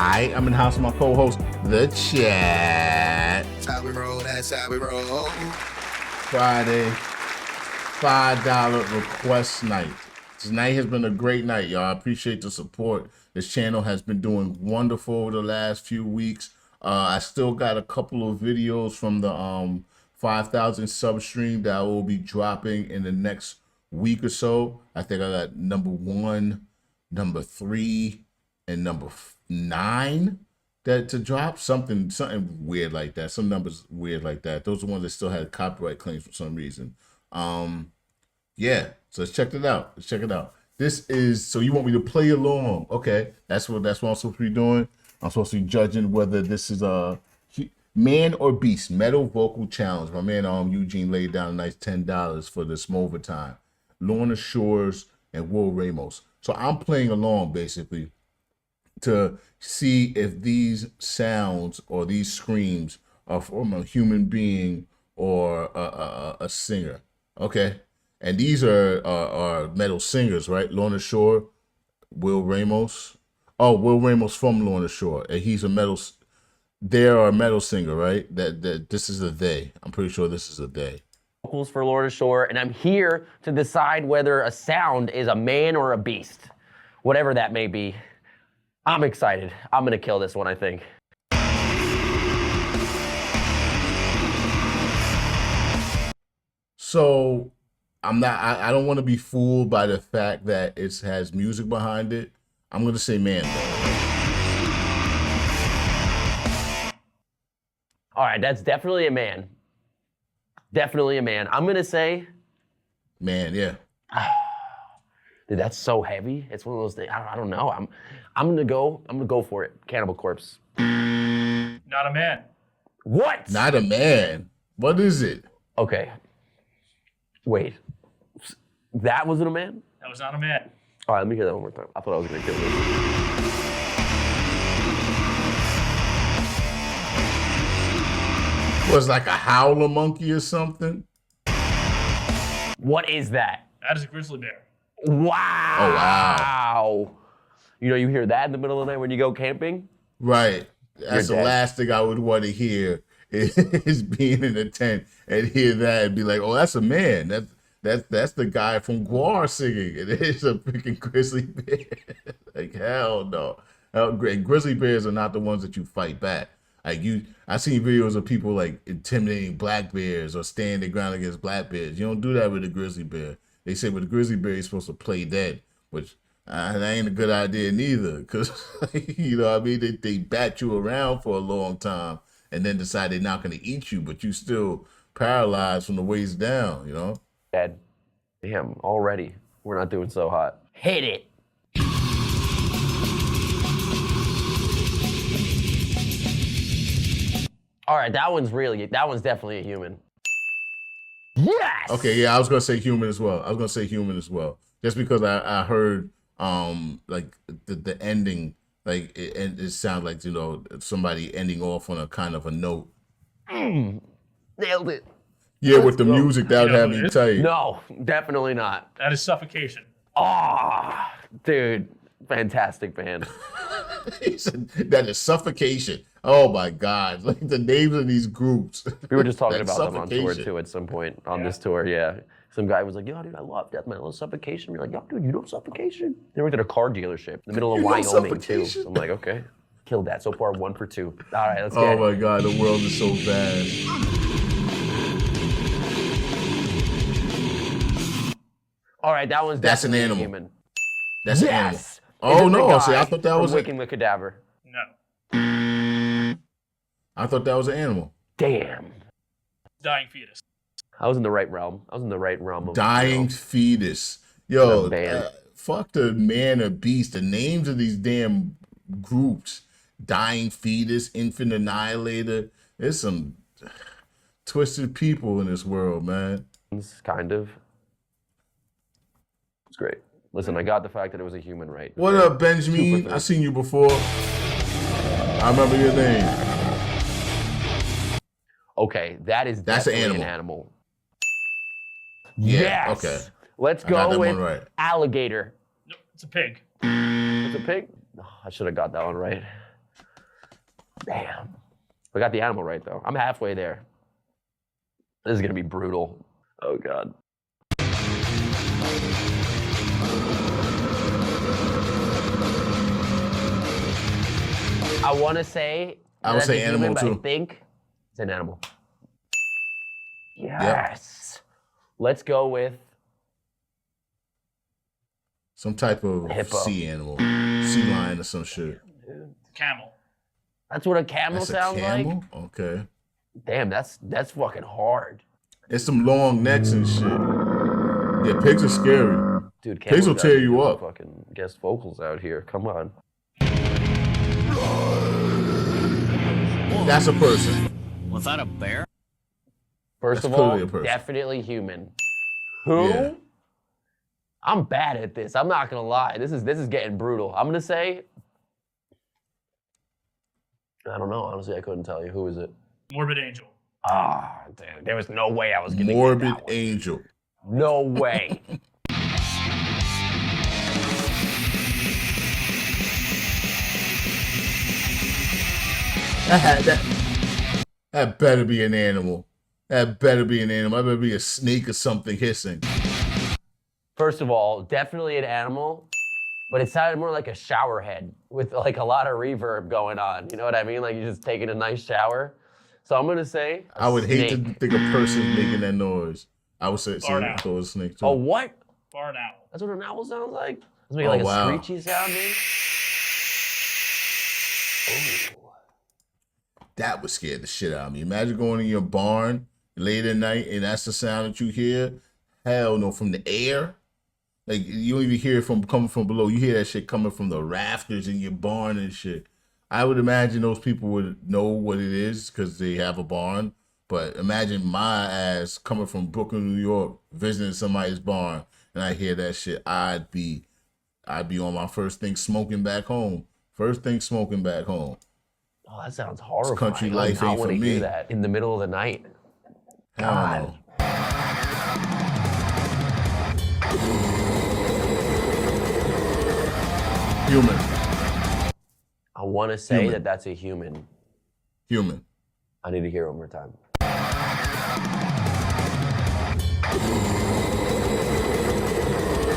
I am in the house with my co-host, The Chat. That's how we roll. That's how we roll. Friday, $5 request night. Tonight has been a great night, y'all. I appreciate the support. This channel has been doing wonderful over the last few weeks. I still got a couple of videos from the 5,000 sub stream that I will be dropping in the next week or so. I think I got number 1, number 3, and number 9 that to drop. Something weird like that. Some numbers weird like that. Those are the ones that still had copyright claims for some reason. Yeah, so let's check it out. Let's check it out. This is, so you want me to play along? Okay, that's what I'm supposed to be doing. I'm supposed to be judging whether this is a man or beast. Metal vocal challenge. My man Eugene laid down a nice $10 for this overtime. Lorna Shores and Will Ramos. So I'm playing along basically to see if these sounds or these screams are from a human being or a singer. Okay, and these are metal singers, right? Lorna Shore, Will Ramos. Oh, Will Ramos from Lorna Shore, and he's a metal. They're a metal singer, right? That this is a they. I'm pretty sure this is a they. Vocals for Lorna Shore, and I'm here to decide whether a sound is a man or a beast, whatever that may be. I'm excited. I'm gonna kill this one, I think. So I'm not. I don't want to be fooled by the fact that it has music behind it. I'm gonna say man though. All right, that's definitely a man. Definitely a man. I'm gonna say Man, yeah. dude, that's so heavy. It's one of those things. I don't know. I'm gonna go for it. Cannibal Corpse. Not a man. What? Not a man. What is it? Okay. Wait. That wasn't a man? That was not a man. All right, let me hear that one more time. I thought I was gonna kill this. Was like a howler monkey or something? What is that? That is a grizzly bear. Wow. Oh, wow. You know, you hear that in the middle of the night when you go camping? Right. That's the dead. last thing I would want to hear is being in a tent and hear that and be like, oh, that's a man. That's the guy from Guar singing. It is a freaking grizzly bear. Like, hell no. Grizzly bears are not the ones that you fight back. Like I seen videos of people like intimidating black bears or standing their ground against black bears. You don't do that with a grizzly bear. They say with a grizzly bear, you're supposed to play dead, which that ain't a good idea neither. Cause you know what I mean? They bat you around for a long time and then decide they're not gonna eat you, but you still paralyzed from the waist down, you know? Dead. Damn, already. We're not doing so hot. Hit it. All right, that one's definitely a human. Yes! Okay, yeah, I was gonna say human as well. Just because I heard like the ending, like it sounded like, you know, somebody ending off on a kind of a note. Nailed it. Yeah, with the music that would have me tell you. No, definitely not. That is suffocation. Ah, dude, fantastic band. He said, that is suffocation. Oh my God! Like the names of these groups. We were just talking That's about them on tour suffocation. too at some point on this tour. Yeah, some guy was like, "Yo, dude, I love death metal, Suffocation." We're like, "Yo, dude, you know Suffocation?" They worked at a car dealership in the middle of You know Wyoming too. Suffocation? I'm like, okay, killed that. So far, 1 for 2. All right, let's get Oh it. my God! The world is so vast. All right, that one's That's an definitely animal. human. That's an animal. Yes. Oh It's the no! See, guy I thought that from was. Waking the Cadaver. No. I thought that was an animal. Damn. Dying fetus. I was in the right realm. I was in the right realm of Dying fetus. Yo, The band. fuck the man or beast. The names of these damn groups. Dying fetus, infant annihilator. There's some twisted people in this world, man. Kind of. It's great. Listen, I got the fact that it was a human, right? What up, Benjamin? Super I seen you before. I remember your name. Okay, that is That's an definitely animal. Yes. Yeah, okay. Let's I got go that with one right. alligator. Nope, it's a pig. It's a pig? Oh, I should have got that one right. Damn. We got the animal right, though. I'm halfway there. This is going to be brutal. Oh, God. I want to say... I would say animal, but too. I think it's an animal. Yep. Yes. Let's go with... Some type of Hippo. sea animal. Sea lion or some shit. Camel. That's what a camel That's a sounds camel? like? Okay. Damn, that's fucking hard. It's some long necks and shit. Yeah, pigs are scary. Dude, Pigs will camels tear gotta be you doing up. Fucking guest vocals out here. Come on. That's a person. Was that a bear? First That's of all, clearly a person. definitely human. Who? Yeah. I'm bad at this. I'm not gonna lie. This is getting brutal. I'm gonna say. I don't know. Honestly, I couldn't tell you. Who is it? Morbid Angel. Ah, dude, there was no way I was gonna Morbid get that one. angel. No way. That better be an animal. That better be an animal. That better be a snake or something hissing. First of all, definitely an animal, but it sounded more like a shower head with like a lot of reverb going on. You know what I mean? Like you're just taking a nice shower. So I'm gonna say I would hate to snake. think a person making that noise. I would say it Barn owl. was a snake too. Oh, what? Barn owl. That's what an owl sounds like? It's making like wow. a screechy sound, dude. Oh. That would scare the shit out of me. Imagine going in your barn late at night and that's the sound that you hear. Hell no, from the air. Like you don't even hear it from coming from below. You hear that shit coming from the rafters in your barn and shit. I would imagine those people would know what it is because they have a barn. But imagine my ass coming from Brooklyn, New York, visiting somebody's barn, and I hear that shit. I'd be on my first thing smoking back home. First thing smoking back home. Oh, that sounds horrifying. country life I ain't want for to me. hear that in the middle of the night. Hell God. no. Human. I want to say Human. that that's a human. Human. I need to hear it one more time.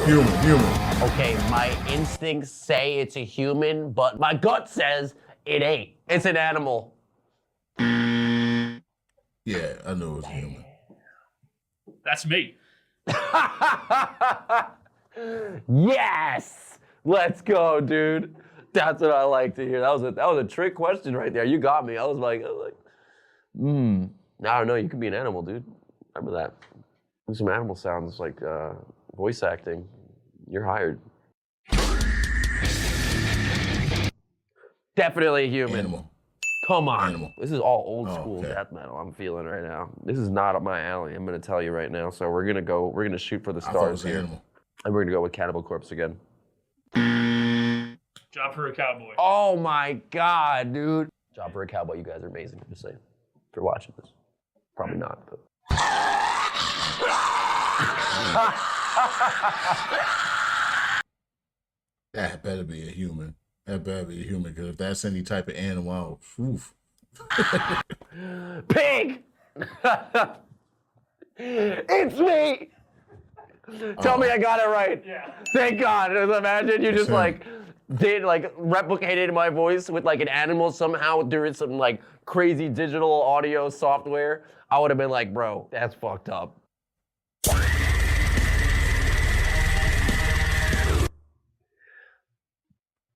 Human. Okay, my instincts say it's a human, but my gut says it ain't. It's an animal. Yeah, I know it's human. That's me. Yes! Let's go, dude. That's what I like to hear. That was a trick question right there. You got me. I was like, I don't know. You could be an animal, dude. Remember that. Do some animal sounds like voice acting. You're hired. Definitely a human. Animal. Come on. Animal. This is all old Oh, school okay. death metal I'm feeling right now. This is not up my alley, I'm gonna tell you right now. So we're gonna shoot for the I thought it was stars here. animal. And we're gonna go with Cannibal Corpse again. Job for a cowboy. Oh my God, dude. Job for a cowboy, you guys are amazing, just saying. If you're watching this. Probably not, but. That better be a human. That better be a human, because if that's any type of animal, oof. Pig! It's me! Tell me I got it right. Yeah. Thank God. Imagine you just sir. like replicated my voice with like an animal somehow during some like crazy digital audio software. I would have been like, bro, that's fucked up.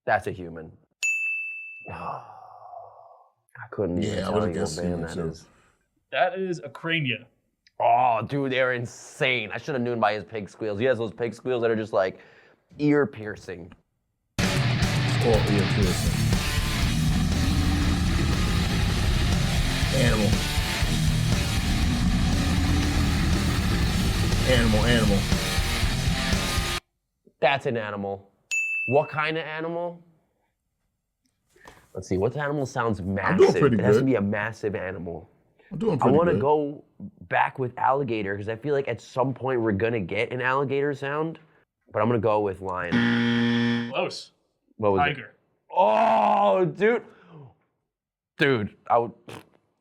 That's a human. I couldn't even Yeah, I tell would've you what guessed band human, that too. is. That is a crania. Oh, dude, they're insane. I should have known by his pig squeals. He has those pig squeals that are just like ear piercing. All ear piercing. Animal. Animal. That's an animal. What kind of animal? Let's see, what animal sounds massive? doing pretty It has to good. be a massive animal. I'm doing I pretty want to good. go back with alligator because I feel like at some point we're gonna get an alligator sound, but I'm gonna go with lion. Close. What was it? Tiger. Oh, dude. Dude,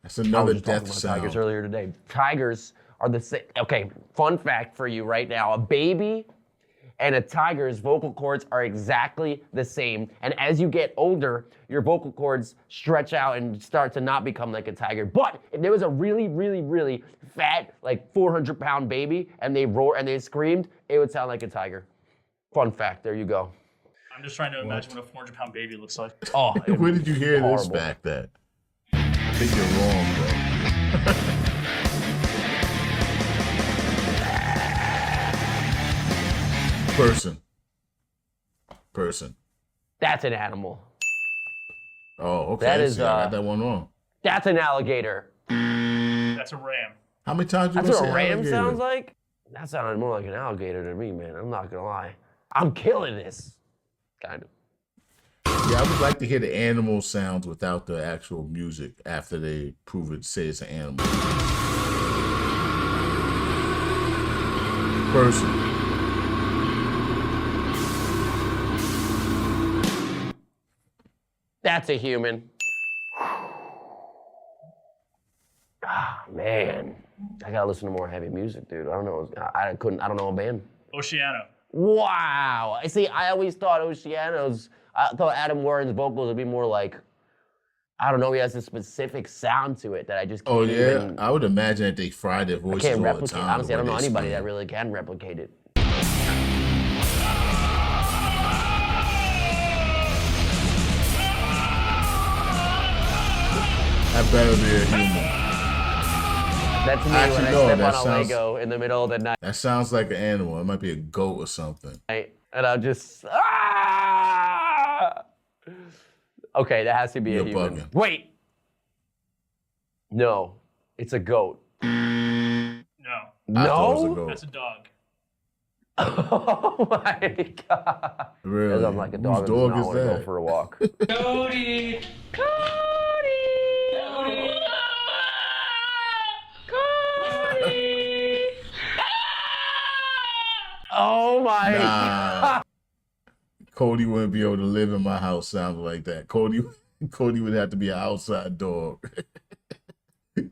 That's I another was just talking death about sound. tigers earlier today. Tigers are the same. Okay, fun fact for you right now. A baby and a tiger's vocal cords are exactly the same. And as you get older, your vocal cords stretch out and start to not become like a tiger. But if there was a really, really, really fat, like 400-pound baby and they roar and they screamed, it would sound like a tiger. Fun fact, there you go. I'm just trying to imagine what a 400-pound baby looks like. Oh, Where did you hear this horrible. fact at? I think you're wrong, bro. Person. That's an animal. Oh, okay. That is, See, I got that one wrong. That's an alligator. That's a ram. How many times you That's gonna what say a ram alligator? sounds like? That sounded more like an alligator to me, man. I'm not gonna lie. I'm killing this. Kind of. Yeah, I would like to hear the animal sounds without the actual music after they prove it, say it's an animal. Person. That's a human. Ah, man. I gotta listen to more heavy music, dude. I don't know. I don't know a band. Oceano. Wow. See, I always thought Oceanos, I thought Adam Warren's vocals would be more like, I don't know, he has a specific sound to it that I just can't Oh yeah, even, I would imagine that they fry their I voices can't all the replicate. time. Honestly, I the don't way know they anybody scream. that really can replicate it. That better be a human. That's me Actually, when no, I step that on a sounds- Lego in the middle of the night. That sounds like an animal. It might be a goat or something. And I'll just Okay, that has to be You're a human. bugging. Wait. No, it's a goat. No. I thought it was a No? goat. That's a dog. Oh my god. Really? Because I'm like a dog Whose who does dog not is want to go that? for a walk. Cody! Oh my Nah. Cody wouldn't be able to live in my house sounding like that. Cody would have to be an outside dog.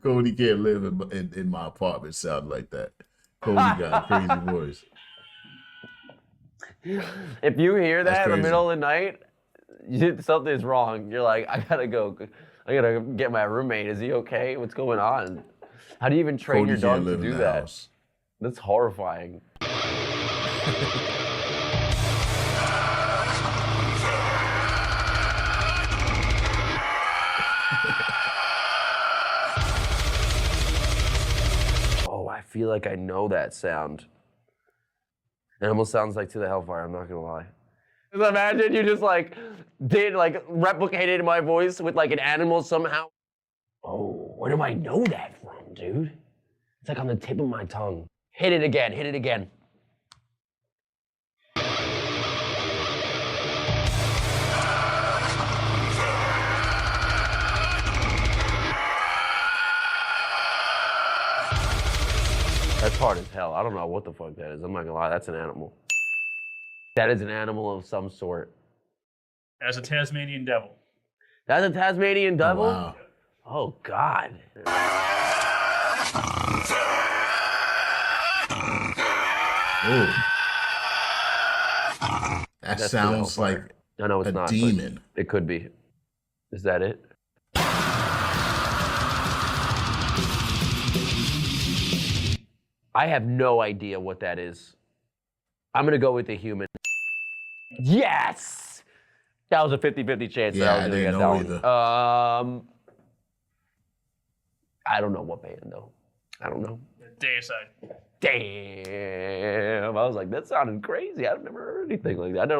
Cody can't live in my apartment sounding like that. Cody got a crazy voice. If you hear That's that in the crazy. middle of the night, something's wrong. You're like, I gotta get my roommate. Is he okay? What's going on? How do you even train Cody your can't dog to live in do the that? house. That's horrifying. Oh, I feel like I know that sound. It almost sounds like To the Hellfire, I'm not gonna lie. Just imagine you just replicated my voice with like an animal somehow. Oh, where do I know that from, dude? It's like on the tip of my tongue. Hit it again, hit it again. That's hard as hell. I don't know what the fuck that is. I'm not gonna lie, that's an animal. That is an animal of some sort. That's a Tasmanian devil. That's a Tasmanian devil? Wow. Oh, God. Ooh. That That's sounds the like Hellfire. I know it's a not. but demon. It could be. Is that it? I have no idea what that is. I'm gonna go with the human. Yes! That was a 50-50 chance that Yeah, I was I gonna didn't get know that one. I don't know what band though. I don't know. Deicide. Damn. I was like, that sounded crazy. I've never heard anything like that.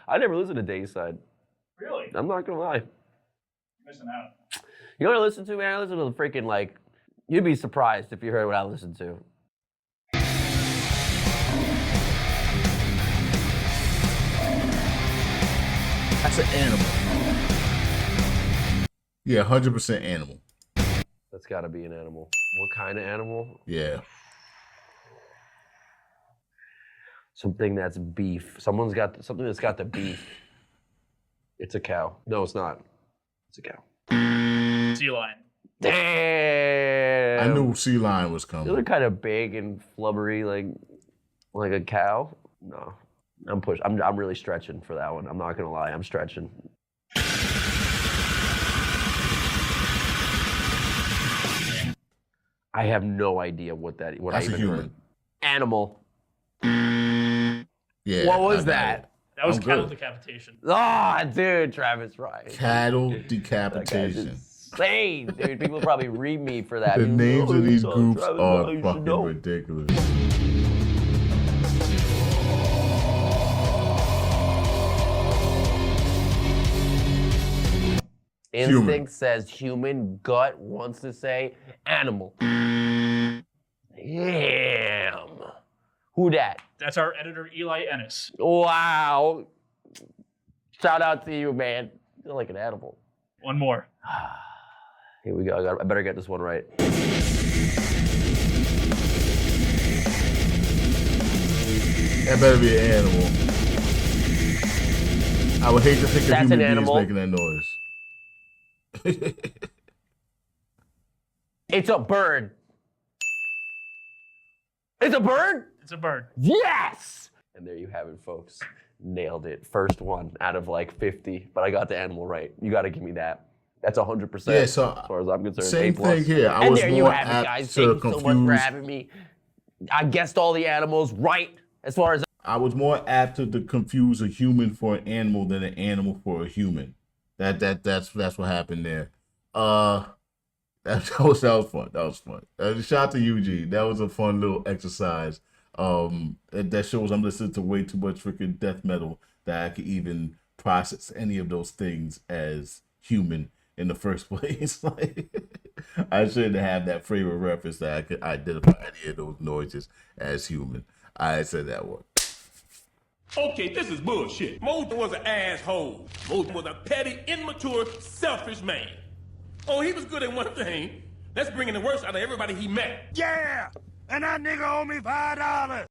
I never listened to Dayside. Really? I'm not gonna lie. Missing out. You know what I listen to, man? I listen to the freaking you'd be surprised if you heard what I listened to. That's an animal. Yeah, 100% animal. That's gotta be an animal. What kind of animal? Yeah. Something that's beef. Something that's got the beef. It's a cow. No, it's not. It's a cow. Sea lion. Damn. I knew sea lion was Those are coming. kind of big and flubbery, like a cow. No, I'm really stretching for that one. I'm not gonna lie, I'm stretching. I have no idea what That's I a even human. heard. Animal. Yeah. What was I got that? it. That was I'm cattle good. decapitation. Ah, dude, Travis Ryan. Cattle That guy's decapitation. insane, dude. People probably read me for that. The People, names "Oh, of these you saw groups Travis are Ryan, you should fucking know." ridiculous. Instinct says human. Gut wants to say animal. Damn. Who dat? That's our editor, Eli Ennis. Wow. Shout out to you, man. You're like an animal. One more. Here we go. I better get this one right. That better be an animal. I would hate to think a That's human an being is animal. making that noise. It's a bird. It's a bird? It's a bird. Yes! And there you have it, folks. Nailed it. First one out of like 50, but I got the animal right. You got to give me that. That's 100%. Yeah, so as far as I'm concerned. same A plus. thing here. I And was there you more have it, apt guys. to Thank you so much for confuse. having me. I guessed all the animals right as far as. I was more apt to confuse a human for an animal than an animal for a human. That's what happened there. That was fun. That was fun. Shout out to Eugene. That was a fun little exercise. That shows I'm listening to way too much freaking death metal that I could even process any of those things as human in the first place. Like, I shouldn't have that frame of reference that I could identify any of those noises as human. I said that one. Okay, this is bullshit. Moses was an asshole. Moses was a petty, immature, selfish man. Oh, he was good at one thing. That's bringing the worst out of everybody he met. Yeah! And that nigga owe me $5.